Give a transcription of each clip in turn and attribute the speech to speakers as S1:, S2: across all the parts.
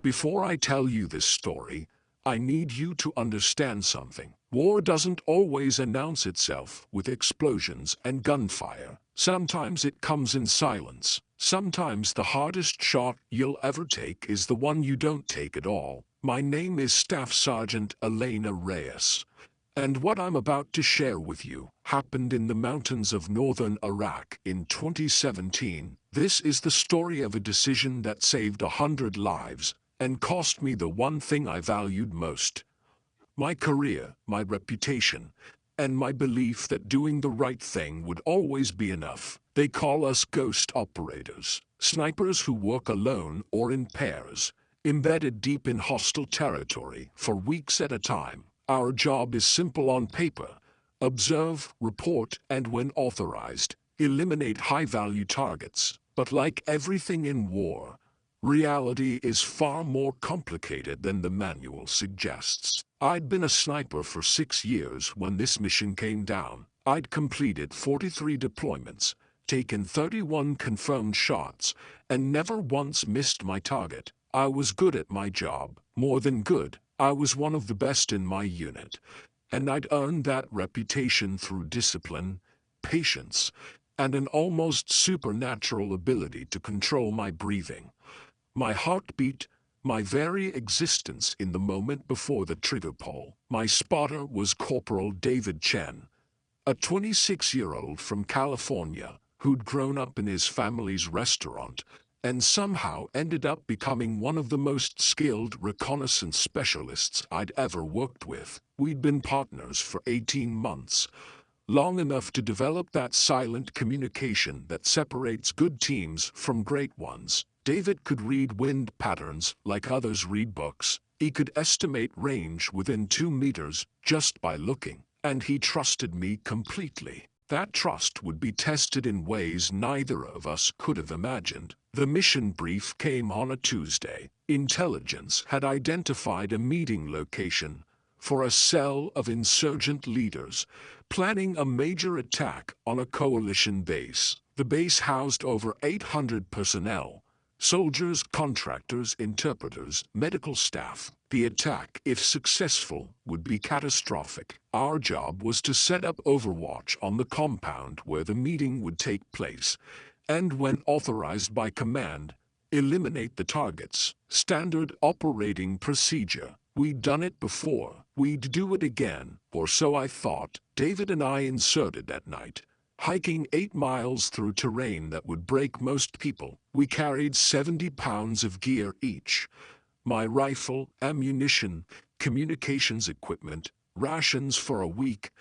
S1: Before I tell you this story, I need you to understand something. War doesn't always announce itself with explosions and gunfire. Sometimes it comes in silence. Sometimes the hardest shot you'll ever take is the one you don't take at all. My name is Staff Sergeant Elena Reyes. And what I'm about to share with you happened in the mountains of northern Iraq in 2017. This is the story of a decision that saved 100 lives and cost me the one thing I valued most: my career, my reputation, and my belief that doing the right thing would always be enough. They call us ghost operators, snipers who work alone or in pairs, embedded deep in hostile territory for weeks at a time. Our job is simple on paper: observe, report, and when authorized, eliminate high-value targets. But like everything in war, reality is far more complicated than the manual suggests. I'd been a sniper for 6 years when this mission came down. I'd completed 43 deployments, taken 31 confirmed shots, and never once missed my target. I was good at my job. More than good, I was one of the best in my unit. And I'd earned that reputation through discipline, patience, and an almost supernatural ability to control my breathing, my heartbeat, my very existence in the moment before the trigger pull. My spotter was Corporal David Chen, a 26-year-old from California who'd grown up in his family's restaurant and somehow ended up becoming one of the most skilled reconnaissance specialists I'd ever worked with. We'd been partners for 18 months, long enough to develop that silent communication that separates good teams from great ones. David could read wind patterns like others read books. He could estimate range within 2 meters just by looking, and he trusted me completely. That trust would be tested in ways neither of us could have imagined. The mission brief came on a Tuesday. Intelligence had identified a meeting location for a cell of insurgent leaders planning a major attack on a coalition base. The base housed over 800 personnel: soldiers, contractors, interpreters, medical staff. The attack, if successful, would be catastrophic. Our job was to set up overwatch on the compound where the meeting would take place, and when authorized by command, eliminate the targets. Standard operating procedure. We'd done it before. We'd do it again, or so I thought. David and I inserted at night, hiking 8 miles through terrain that would break most people. We carried 70 pounds of gear each: my rifle, ammunition, communications equipment, rations for a week,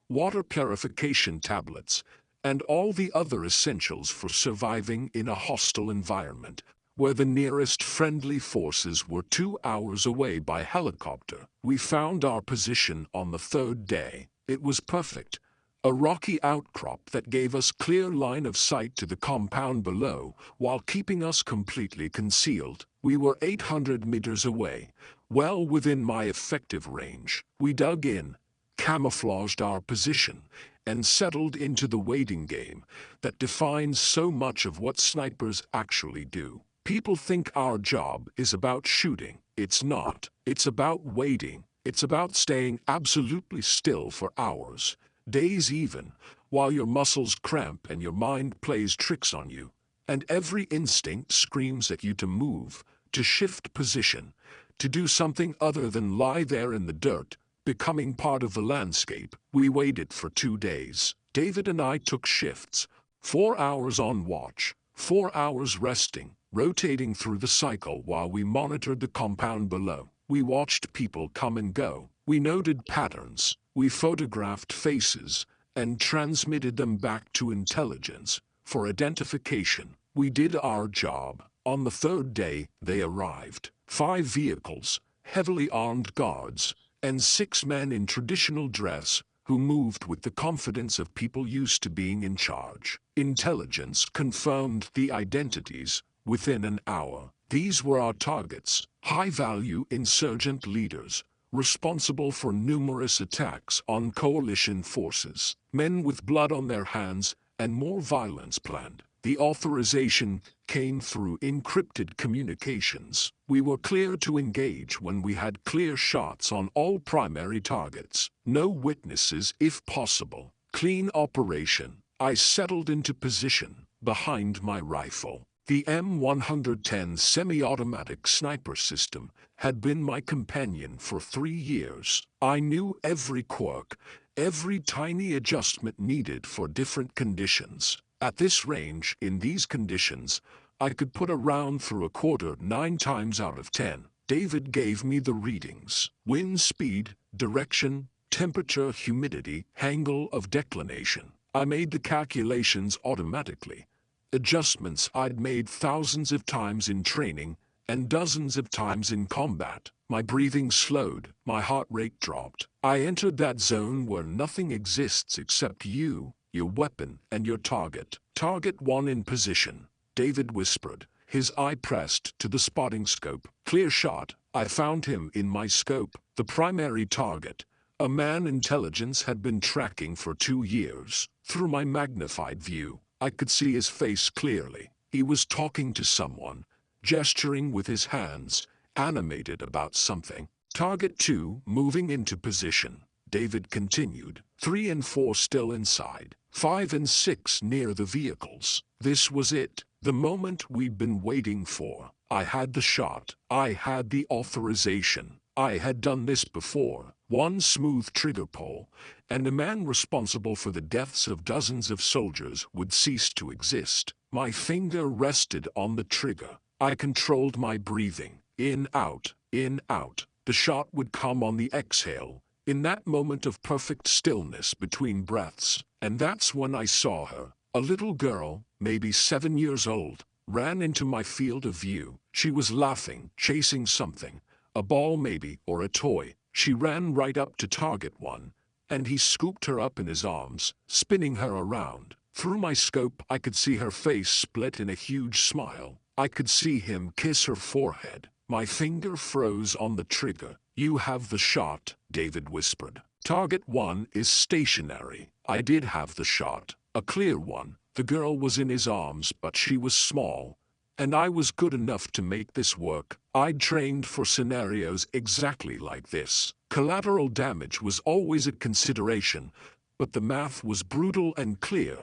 S1: water purification tablets, and all the other essentials for surviving in a hostile environment, where the nearest friendly forces were 2 hours away by helicopter. We found our position on the 3rd day. It was perfect. A rocky outcrop that gave us clear line of sight to the compound below, while keeping us completely concealed. We were 800 meters away, well within my effective range. We dug in, camouflaged our position, and settled into the waiting game that defines so much of what snipers actually do. People think our job is about shooting. It's not. It's about waiting. It's about staying absolutely still for hours, days even, while your muscles cramp and your mind plays tricks on you, and every instinct screams at you to move, to shift position, to do something other than lie there in the dirt, becoming part of the landscape. We waited for 2 days. David and I took shifts: 4 hours on watch, 4 hours resting, rotating through the cycle while we monitored the compound below. We watched people come and go. We noted patterns. We photographed faces and transmitted them back to intelligence for identification. We did our job. On the 3rd day, they arrived. 5 vehicles, heavily armed guards, and 6 men in traditional dress who moved with the confidence of people used to being in charge. Intelligence confirmed the identities within an hour. These were our targets: high-value insurgent leaders, responsible for numerous attacks on coalition forces, men with blood on their hands and more violence planned. The authorization came through encrypted communications. We were clear to engage when we had clear shots on all primary targets. No witnesses if possible. Clean operation. I settled into position behind my rifle. The M110 semi-automatic sniper system had been my companion for 3 years. I knew every quirk, every tiny adjustment needed for different conditions. At this range, in these conditions, I could put a round through a quarter 9 times out of 10. David gave me the readings. Wind speed, direction, temperature, humidity, angle of declination. I made the calculations automatically. Adjustments I'd made thousands of times in training and dozens of times in combat. My breathing slowed, my heart rate dropped. I entered that zone where nothing exists except you, your weapon, and your target. Target 1 in position, David whispered, his eye pressed to the spotting scope. Clear shot. I found him in my scope. The primary target, a man intelligence had been tracking for 2 years. Through my magnified view, I could see his face clearly. He was talking to someone, gesturing with his hands, animated about something. Target 2 moving into position, David continued. 3 and 4 still inside. 5 and 6 near the vehicles. This was it, the moment we'd been waiting for. I had the shot. I had the authorization. I had done this before. One smooth trigger pull, and the man responsible for the deaths of dozens of soldiers would cease to exist. My finger rested on the trigger. I controlled my breathing. In, out, in, out. The shot would come on the exhale, in that moment of perfect stillness between breaths. And that's when I saw her. A little girl, maybe 7 years old, ran into my field of view. She was laughing, chasing something. A ball maybe, or a toy. She ran right up to target 1, and he scooped her up in his arms, spinning her around. Through my scope I could see her face split in a huge smile. I could see him kiss her forehead. My finger froze on the trigger. You have the shot, David whispered. Target 1 is stationary. I did have the shot, a clear one. The girl was in his arms, but she was small. And I was good enough to make this work. I'd trained for scenarios exactly like this. Collateral damage was always a consideration, but the math was brutal and clear.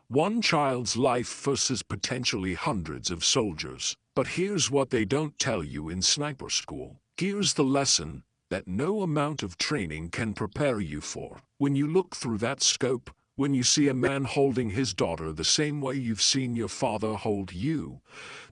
S1: 1 child's life versus potentially hundreds of soldiers. But here's what they don't tell you in sniper school. Here's the lesson that no amount of training can prepare you for. When you look through that scope, when you see a man holding his daughter the same way you've seen your father hold you,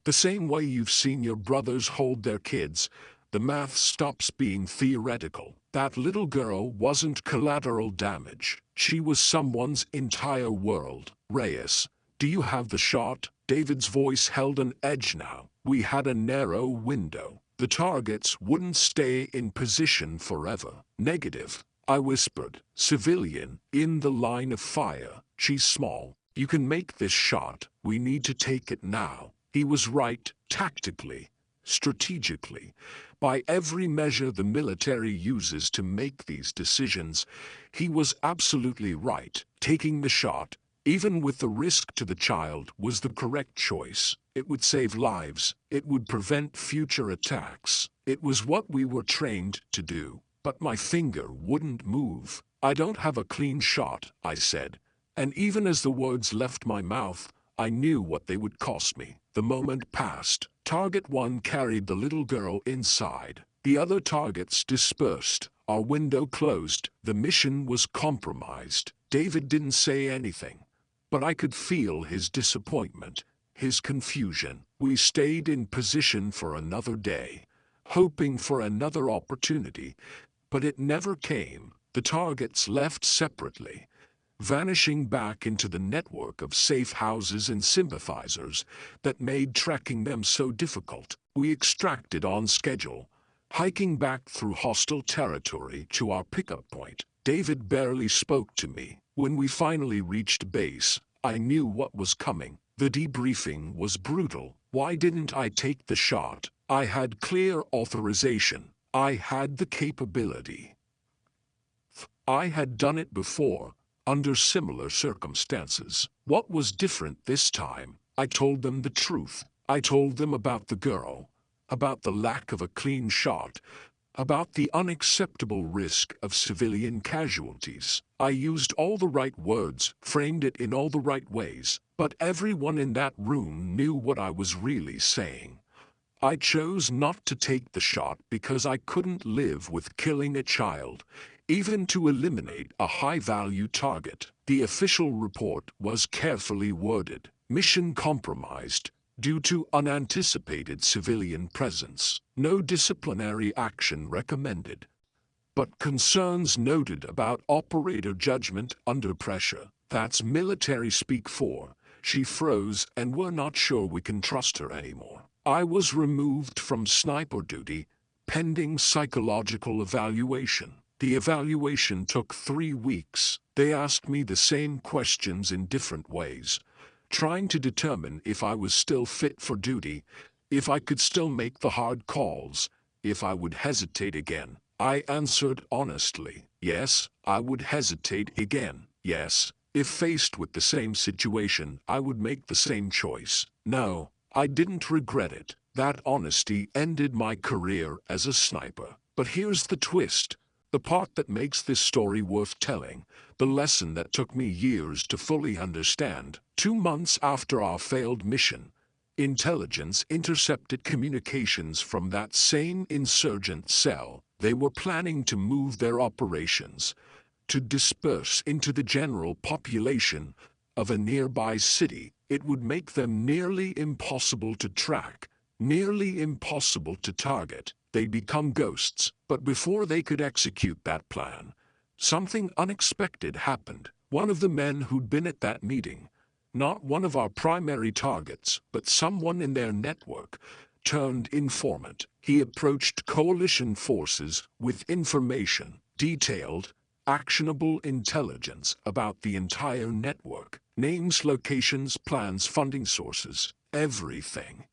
S1: the same way you've seen your brothers hold their kids, the math stops being theoretical. That little girl wasn't collateral damage. She was someone's entire world. Reyes, do you have the shot? David's voice held an edge now. We had a narrow window. The targets wouldn't stay in position forever. Negative. I whispered. Civilian, in the line of fire. She's small. You can make this shot. We need to take it now. He was right, tactically, strategically. By every measure the military uses to make these decisions, he was absolutely right. Taking the shot, even with the risk to the child, was the correct choice. It would save lives. It would prevent future attacks. It was what we were trained to do. But my finger wouldn't move. I don't have a clean shot, I said. And even as the words left my mouth, I knew what they would cost me. The moment passed. Target 1 carried the little girl inside. The other targets dispersed. Our window closed. The mission was compromised. David didn't say anything, but I could feel his disappointment, his confusion. We stayed in position for another day, hoping for another opportunity, but it never came. The targets left separately, vanishing back into the network of safe houses and sympathizers that made tracking them so difficult. We extracted on schedule, hiking back through hostile territory to our pickup point. David barely spoke to me. When we finally reached base, I knew what was coming. The debriefing was brutal. Why didn't I take the shot? I had clear authorization. I had the capability. I had done it before, under similar circumstances. What was different this time? I told them the truth. I told them about the girl, about the lack of a clean shot, about the unacceptable risk of civilian casualties. I used all the right words, framed it in all the right ways, but everyone in that room knew what I was really saying. I chose not to take the shot because I couldn't live with killing a child, even to eliminate a high-value target. The official report was carefully worded, mission compromised, due to unanticipated civilian presence. No disciplinary action recommended, but concerns noted about operator judgment under pressure. That's military speak for, she froze and we're not sure we can trust her anymore. I was removed from sniper duty, pending psychological evaluation. The evaluation took 3 weeks. They asked me the same questions in different ways, trying to determine if I was still fit for duty, if I could still make the hard calls, if I would hesitate again. I answered honestly, yes, I would hesitate again. Yes, if faced with the same situation, I would make the same choice. No, I didn't regret it. That honesty ended my career as a sniper. But here's the twist, the part that makes this story worth telling, the lesson that took me years to fully understand. 2 months after our failed mission, intelligence intercepted communications from that same insurgent cell. They were planning to move their operations, to disperse into the general population of a nearby city. It would make them nearly impossible to track, nearly impossible to target. They'd become ghosts. But before they could execute that plan, something unexpected happened. One of the men who'd been at that meeting, not one of our primary targets, but someone in their network, turned informant. He approached coalition forces with information, detailed, actionable intelligence about the entire network. Names, locations, plans, funding sources, everything.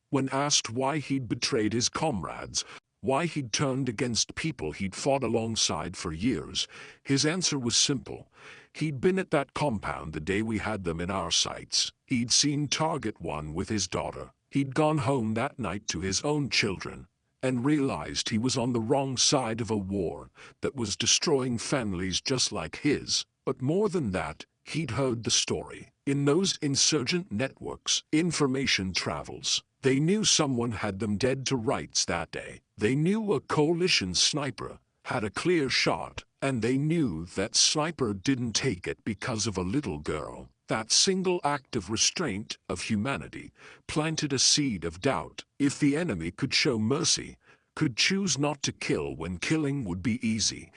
S1: When asked why he'd betrayed his comrades, why he'd turned against people he'd fought alongside for years, his answer was simple. He'd been at that compound the day we had them in our sights. He'd seen Target 1 with his daughter. He'd gone home that night to his own children, and realized he was on the wrong side of a war that was destroying families just like his. But more than that, he'd heard the story. In those insurgent networks, information travels. They knew someone had them dead to rights that day. They knew a coalition sniper had a clear shot, and they knew that sniper didn't take it because of a little girl. That single act of restraint, of humanity, planted a seed of doubt. If the enemy could show mercy, could choose not to kill when killing would be easy,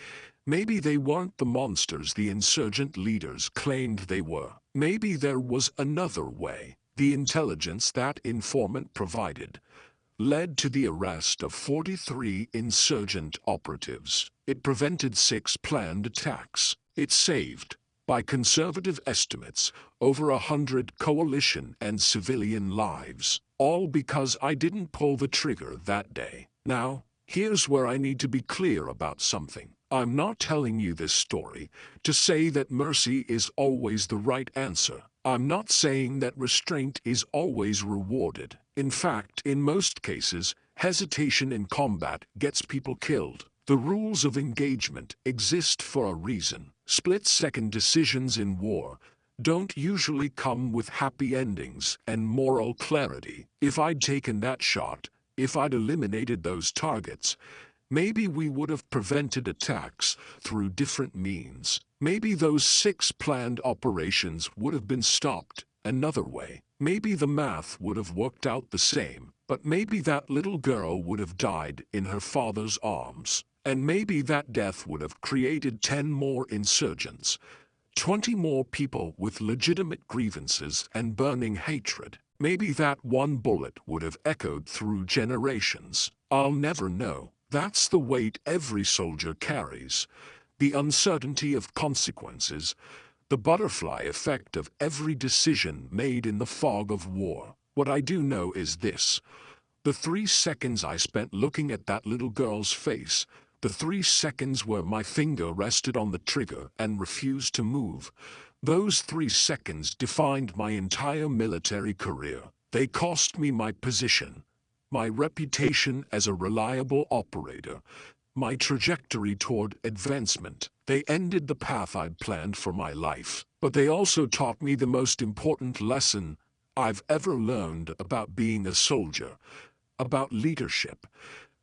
S1: maybe they weren't the monsters the insurgent leaders claimed they were. Maybe there was another way. The intelligence that informant provided led to the arrest of 43 insurgent operatives. It prevented 6 planned attacks. It saved, by conservative estimates, over 100 coalition and civilian lives. All because I didn't pull the trigger that day. Now, here's where I need to be clear about something. I'm not telling you this story to say that mercy is always the right answer. I'm not saying that restraint is always rewarded. In fact, in most cases, hesitation in combat gets people killed. The rules of engagement exist for a reason. Split-second decisions in war don't usually come with happy endings and moral clarity. If I'd taken that shot, if I'd eliminated those targets, maybe we would have prevented attacks through different means. Maybe those 6 planned operations would have been stopped another way. Maybe the math would have worked out the same, but maybe that little girl would have died in her father's arms. And maybe that death would have created 10 more insurgents, 20 more people with legitimate grievances and burning hatred. Maybe that one bullet would have echoed through generations. I'll never know. That's the weight every soldier carries. The uncertainty of consequences, the butterfly effect of every decision made in the fog of war. What I do know is this. The 3 seconds I spent looking at that little girl's face, the 3 seconds where my finger rested on the trigger and refused to move, Those 3 seconds defined my entire military career. They cost me my position, my reputation as a reliable operator, my trajectory toward advancement. They ended the path I'd planned for my life, but they also taught me the most important lesson I've ever learned about being a soldier, about leadership,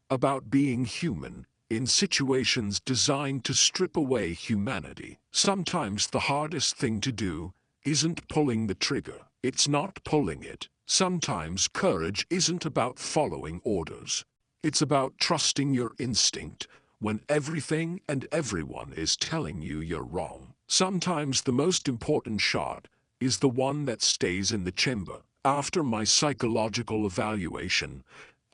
S1: about being human in situations designed to strip away humanity. Sometimes the hardest thing to do isn't pulling the trigger. It's not pulling it. Sometimes courage isn't about following orders. It's about trusting your instinct when everything and everyone is telling you you're wrong. Sometimes the most important shot is the one that stays in the chamber. After my psychological evaluation,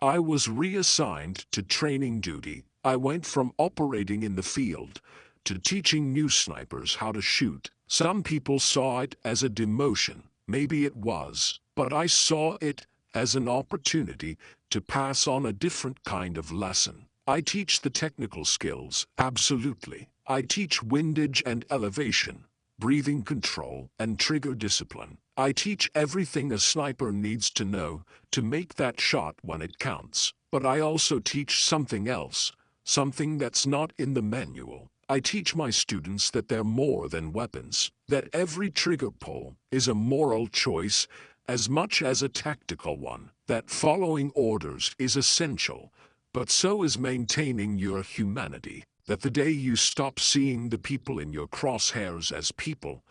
S1: I was reassigned to training duty. I went from operating in the field to teaching new snipers how to shoot. Some people saw it as a demotion. Maybe it was, but I saw it as an opportunity to pass on a different kind of lesson. I teach the technical skills, absolutely. I teach windage and elevation, breathing control, and trigger discipline. I teach everything a sniper needs to know to make that shot when it counts. But I also teach something else, something that's not in the manual. I teach my students that they're more than weapons, that every trigger pull is a moral choice as much as a tactical one, that following orders is essential, but so is maintaining your humanity, that the day you stop seeing the people in your crosshairs as people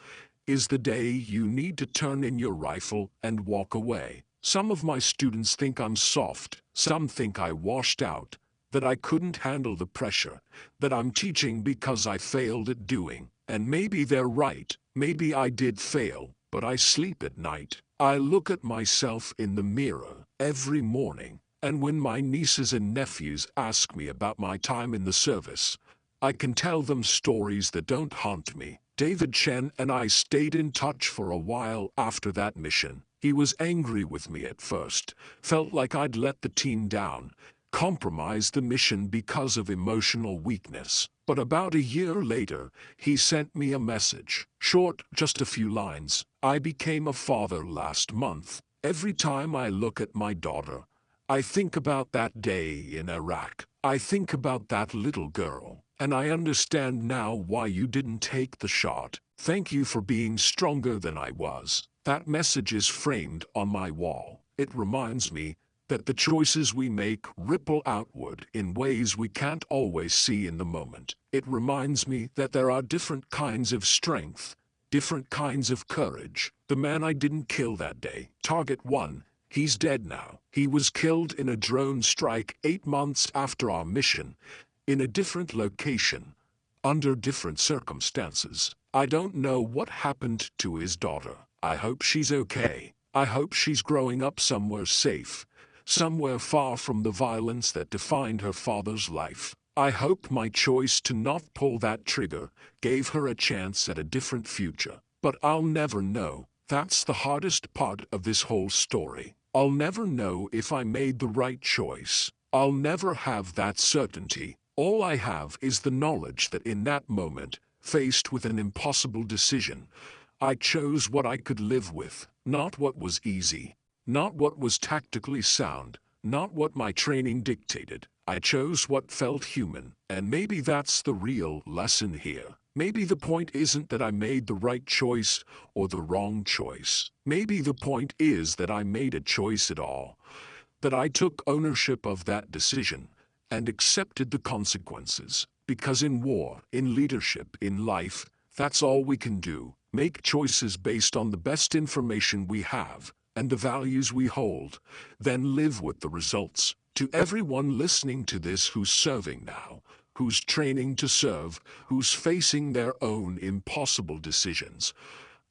S1: is the day you need to turn in your rifle and walk away. Some of my students think I'm soft, some think I washed out, that I couldn't handle the pressure, that I'm teaching because I failed at doing. And maybe they're right, maybe I did fail, but I sleep at night. I look at myself in the mirror every morning, and when my nieces and nephews ask me about my time in the service, I can tell them stories that don't haunt me. David Chen and I stayed in touch for a while after that mission. He was angry with me at first, felt like I'd let the team down, compromised the mission because of emotional weakness. But about a year later, he sent me a message. Short, just a few lines. I became a father last month. Every time I look at my daughter, I think about that day in Iraq. I think about that little girl. And I understand now why you didn't take the shot. Thank you for being stronger than I was. That message is framed on my wall. It reminds me that the choices we make ripple outward in ways we can't always see in the moment. It reminds me that there are different kinds of strength, different kinds of courage. The man I didn't kill that day, Target 1, he's dead now. He was killed in a drone strike 8 months after our mission, in a different location, under different circumstances. I don't know what happened to his daughter. I hope she's okay. I hope she's growing up somewhere safe, somewhere far from the violence that defined her father's life. I hope my choice to not pull that trigger gave her a chance at a different future. But I'll never know. That's the hardest part of this whole story. I'll never know if I made the right choice. I'll never have that certainty. All I have is the knowledge that in that moment, faced with an impossible decision, I chose what I could live with, not what was easy, not what was tactically sound, not what my training dictated. I chose what felt human, and maybe that's the real lesson here. Maybe the point isn't that I made the right choice or the wrong choice. Maybe the point is that I made a choice at all, that I took ownership of that decision and accepted the consequences. Because in war, in leadership, in life, that's all we can do. Make choices based on the best information we have and the values we hold, then live with the results. To everyone listening to this who's serving now, who's training to serve, who's facing their own impossible decisions,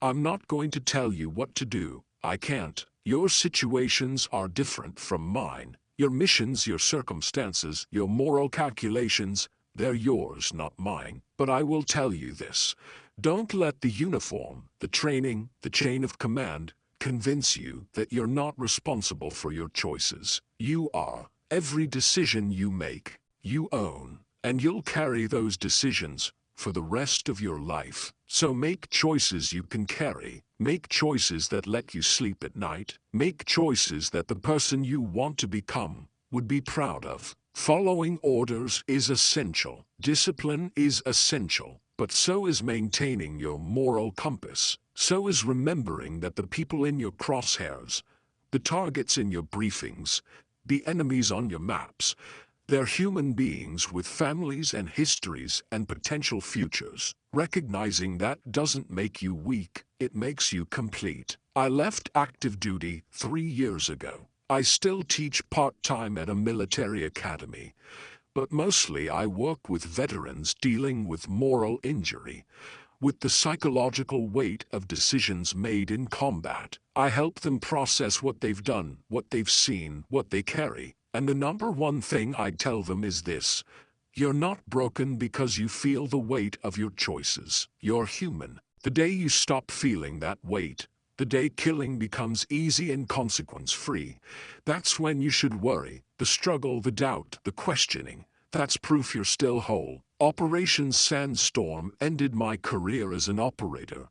S1: I'm not going to tell you what to do. I can't. Your situations are different from mine. Your missions, your circumstances, your moral calculations, they're yours, not mine. But I will tell you this. Don't let the uniform, the training, the chain of command, convince you that you're not responsible for your choices. You are. Every decision you make, you own. And you'll carry those decisions for the rest of your life. So make choices you can carry. Make choices that let you sleep at night. Make choices that the person you want to become would be proud of. Following orders is essential. Discipline is essential. But so is maintaining your moral compass. So is remembering that the people in your crosshairs, the targets in your briefings, the enemies on your maps, they're human beings with families and histories and potential futures. Recognizing that doesn't make you weak, it makes you complete. I left active duty 3 years ago. I still teach part-time at a military academy, but mostly I work with veterans dealing with moral injury, with the psychological weight of decisions made in combat. I help them process what they've done, what they've seen, what they carry. And the number one thing I tell them is this: you're not broken because you feel the weight of your choices. You're human. The day you stop feeling that weight, the day killing becomes easy and consequence-free, that's when you should worry. The struggle, the doubt, the questioning, that's proof you're still whole. Operation Sandstorm ended my career as an operator,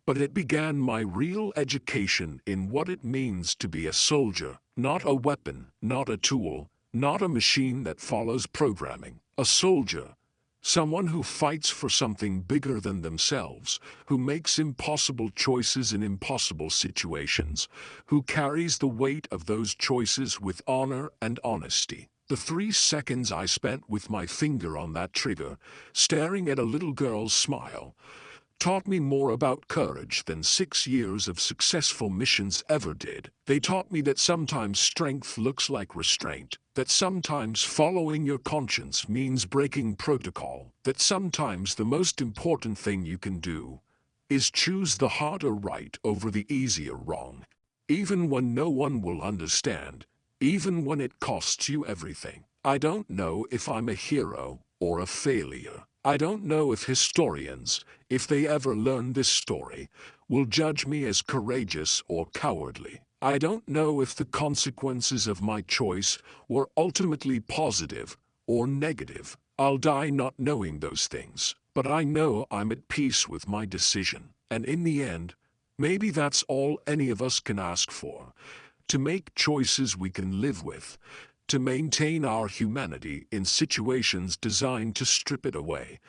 S1: but it began my real education in what it means to be a soldier, not a weapon, not a tool, not a machine that follows programming. A soldier, someone who fights for something bigger than themselves, who makes impossible choices in impossible situations, who carries the weight of those choices with honor and honesty. The 3 seconds I spent with my finger on that trigger, staring at a little girl's smile, taught me more about courage than 6 years of successful missions ever did. They taught me that sometimes strength looks like restraint, that sometimes following your conscience means breaking protocol, that sometimes the most important thing you can do is choose the harder right over the easier wrong, even when no one will understand, even when it costs you everything. I don't know if I'm a hero or a failure. I don't know if historians, if they ever learn this story, will judge me as courageous or cowardly. I don't know if the consequences of my choice were ultimately positive or negative. I'll die not knowing those things, but I know I'm at peace with my decision. And in the end, maybe that's all any of us can ask for: to make choices we can live with, to maintain our humanity in situations designed to strip it away,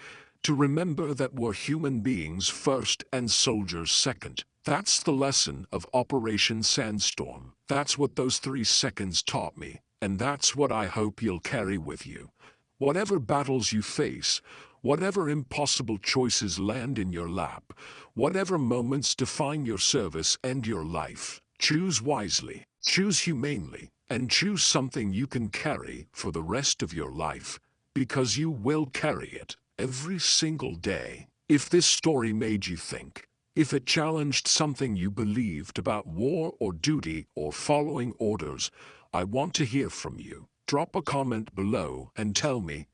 S1: to remember that we're human beings first and soldiers second. That's the lesson of Operation Sandstorm. That's what those 3 seconds taught me, and that's what I hope you'll carry with you. Whatever battles you face, whatever impossible choices land in your lap, whatever moments define your service and your life, choose wisely, choose humanely, and choose something you can carry for the rest of your life, because you will carry it every single day. If this story made you think, if it challenged something you believed about war or duty or following orders, I want to hear from you. Drop a comment below and tell me,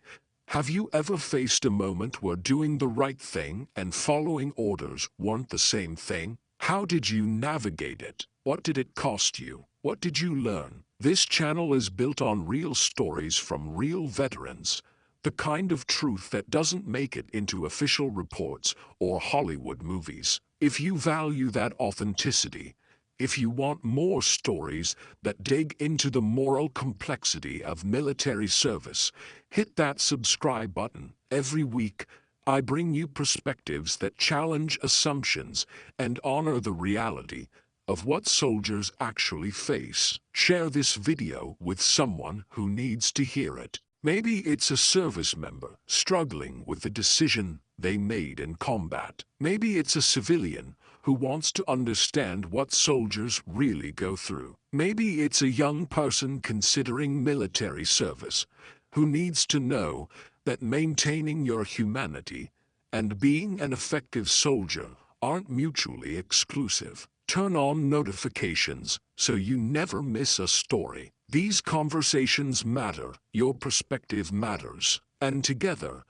S1: have you ever faced a moment where doing the right thing and following orders weren't the same thing? How did you navigate it? What did it cost you? What did you learn? This channel is built on real stories from real veterans, the kind of truth that doesn't make it into official reports or Hollywood movies. If you value that authenticity, if you want more stories that dig into the moral complexity of military service, hit that subscribe button. Every week, I bring you perspectives that challenge assumptions and honor the reality of what soldiers actually face. Share this video with someone who needs to hear it. Maybe it's a service member struggling with the decision they made in combat. Maybe it's a civilian who wants to understand what soldiers really go through. Maybe it's a young person considering military service who needs to know that maintaining your humanity and being an effective soldier aren't mutually exclusive. Turn on notifications so you never miss a story. These conversations matter, your perspective matters, and together,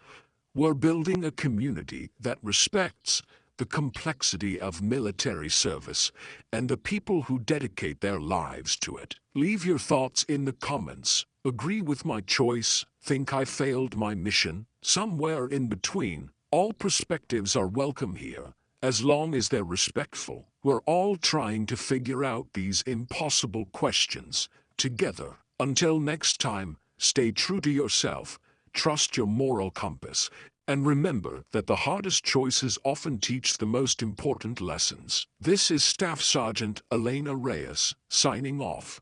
S1: we're building a community that respects the complexity of military service and the people who dedicate their lives to it. Leave your thoughts in the comments. Agree with my choice? Think I failed my mission? Somewhere in between, All perspectives are welcome here, as long as they're respectful. We're all trying to figure out these impossible questions together. Until next time, stay true to yourself, trust your moral compass, and remember that the hardest choices often teach the most important lessons. This is Staff Sergeant Elena Reyes, signing off.